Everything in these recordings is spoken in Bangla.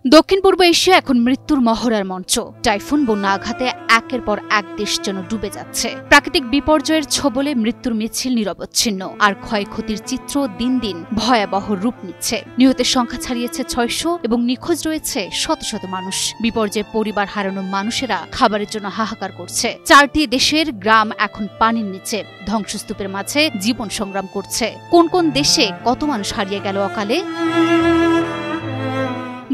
দক্ষিণ পূর্ব এশিয়া এখন মৃত্যুর মহড়ার মঞ্চ। টাইফুন বন্যা আঘাতে একের পর এক দেশ যেন ডুবে যাচ্ছে। প্রাকৃতিক বিপর্যয়ের ছোবলে মৃত্যুর মিছিল নিরবচ্ছিন্ন, আর ক্ষয়ক্ষতির চিত্র দিন দিন ভয়াবহ রূপ নিচ্ছে। নিহতের সংখ্যা ছাড়িয়েছে ৬০০ এবং নিখোঁজ রয়েছে শত শত মানুষ। বিপর্যয়ে পরিবার হারানো মানুষেরা খাবারের জন্য হাহাকার করছে। ৪টি দেশের গ্রাম এখন পানির নিচে, ধ্বংসস্তূপের মাঝে জীবন সংগ্রাম করছে। কোন কোন দেশে কত মানুষ হারিয়ে গেল অকালে?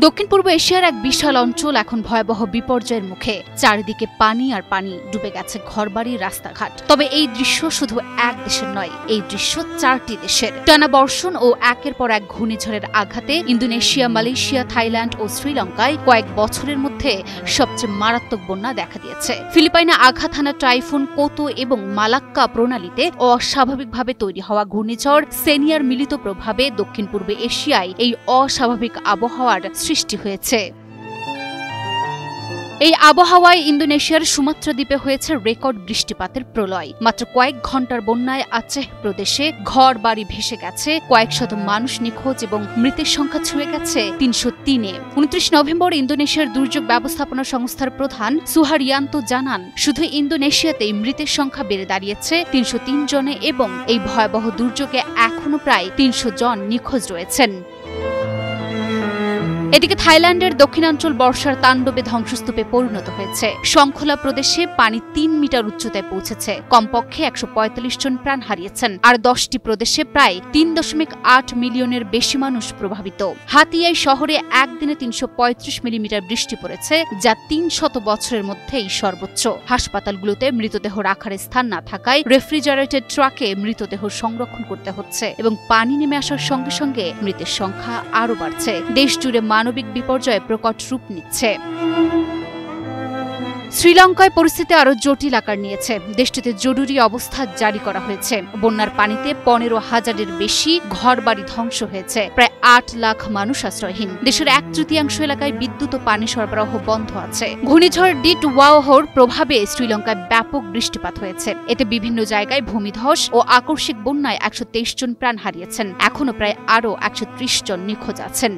দক্ষিণ পূর্ব এশিয়ার এক বিশাল অঞ্চল এখন ভয়াবহ বিপর্যয়ের মুখে। চারিদিকে পানি আর পানি, ডুবে গেছে ঘরবাড়ি, রাস্তাঘাট। তবে এই দৃশ্য শুধু এক দেশের নয়, এই দৃশ্য ৪টি দেশের। টানা বর্ষণ ও একের পর এক ঘূর্ণিঝড়ের আঘাতে ইন্দোনেশিয়া, মালয়েশিয়া, থাইল্যান্ড ও শ্রীলঙ্কায় কয়েক বছরের মধ্যে সবচেয়ে মারাত্মক বন্যা দেখা দিয়েছে। ফিলিপাইনে আঘাত হানা টাইফুন কোতো এবং মালাক্কা প্রণালীতে অস্বাভাবিকভাবে তৈরি হওয়া ঘূর্ণিঝড় সেনিয়ার মিলিত প্রভাবে দক্ষিণ পূর্ব এশিয়ায় এই অস্বাভাবিক আবহাওয়ার সৃষ্টি হয়েছে। এই আবহাওয়ায় ইন্দোনেশিয়ার সুমাত্রা দ্বীপে হয়েছে রেকর্ড বৃষ্টিপাতের প্রলয়। মাত্র কয়েক ঘন্টার বন্যায় আচেহ প্রদেশে ঘর বাড়ি ভেসে গেছে, কয়েক শত মানুষ নিখোঁজ এবং মৃতের সংখ্যা ছুঁয়ে গেছে ৩০৩-এ। ২৯ নভেম্বর ইন্দোনেশিয়ার দুর্যোগ ব্যবস্থাপনা সংস্থার প্রধান সুহারিয়ান্ত জানান, শুধু ইন্দোনেশিয়াতেই মৃতের সংখ্যা বেড়ে দাঁড়িয়েছে ৩০৩ জনে এবং এই ভয়াবহ দুর্যোগে এখনও প্রায় ৩০০ জন নিখোঁজ রয়েছেন। এদিকে থাইল্যান্ডের দক্ষিণাঞ্চল বর্ষার তাণ্ডবে ধ্বংসস্তূপে পরিণত হয়েছে। শংখলা প্রদেশে পানি ৩ মিটার উচ্চতায় পৌঁছেছে, কমপক্ষে ১৪৫ জন প্রাণ হারিয়েছেন, আর ১০টি প্রদেশে প্রায় ৩.৮ মিলিয়নের বেশি মানুষ প্রভাবিত। হাতিয়াই শহরে একদিনে ৩৩৫ মিলিমিটার বৃষ্টি পড়েছে, যা ৩০০ বছরের মধ্যেই সর্বোচ্চ। হাসপাতালগুলোতে মৃতদেহ রাখার স্থান না থাকায় রেফ্রিজারেটেড ট্রাকে মৃতদেহ সংরক্ষণ করতে হচ্ছে এবং পানি নেমে আসার সঙ্গে সঙ্গে মৃতের সংখ্যা আরও বাড়ছে। দেশ জুড়ে মানবিক বিপর্যয় প্রকট রূপ নিচ্ছে। শ্রীলঙ্কায় পরিস্থিতি আরও জটিল আকার নিয়েছে। দেশটিতে জরুরি অবস্থা জারি করা হয়েছে। বন্যার পানিতে ১৫,০০০-এর বেশি ঘরবাড়ি ধ্বংস হয়েছে, প্রায় ৮ লাখ মানুষ আশ্রয়হীন। দেশের ১/৩ এলাকায় বিদ্যুৎ ও পানি সরবরাহ বন্ধ আছে। ঘূর্ণিঝড় ডিটওয়াওহর প্রভাবে শ্রীলঙ্কায় ব্যাপক বৃষ্টিপাত হয়েছে। এতে বিভিন্ন জায়গায় ভূমিধস ও আকস্মিক বন্যায় ১২৩ জন প্রাণ হারিয়েছেন। এখনও প্রায় আরও ১৩০ জন নিখোঁজ আছেন।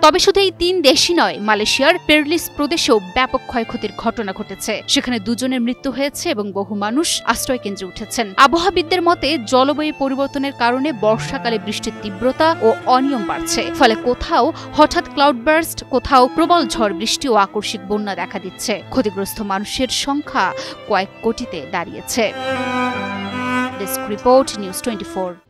তবে শুধু এই ৩ দেশই নয়, মালয়েশিয়ার পেরলিস প্রদেশেও ব্যাপক ক্ষয়ক্ষতির ঘটনা ঘটেছে। সেখানে ২ জনের মৃত্যু হয়েছে এবং বহু মানুষ আশ্রয়কেন্দ্রে উঠেছেন। আবহাওয়াবিদদের মতে, জলবায়ু পরিবর্তনের কারণে বর্ষাকালে বৃষ্টির তীব্রতা ও অনিয়ম বাড়ছে। ফলে কোথাও হঠাৎ ক্লাউডবার্স্ট, কোথাও প্রবল ঝড় বৃষ্টি ও আকস্মিক বন্যা দেখা দিচ্ছে। ক্ষতিগ্রস্ত মানুষের সংখ্যা কয়েক কোটিতে দাঁড়িয়েছে। Desk report, news 24।